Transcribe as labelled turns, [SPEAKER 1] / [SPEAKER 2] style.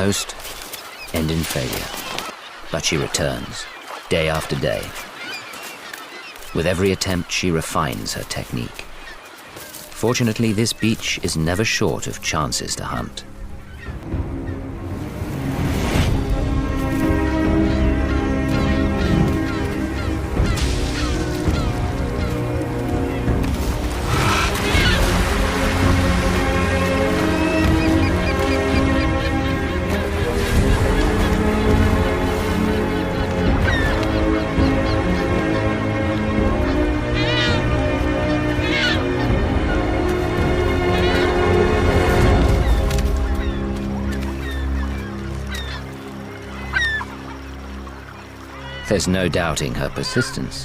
[SPEAKER 1] most end in failure. But she returns, day after day. With every attempt, she refines her technique. Fortunately, this beach is never short of chances to hunt. There's no doubting her persistence.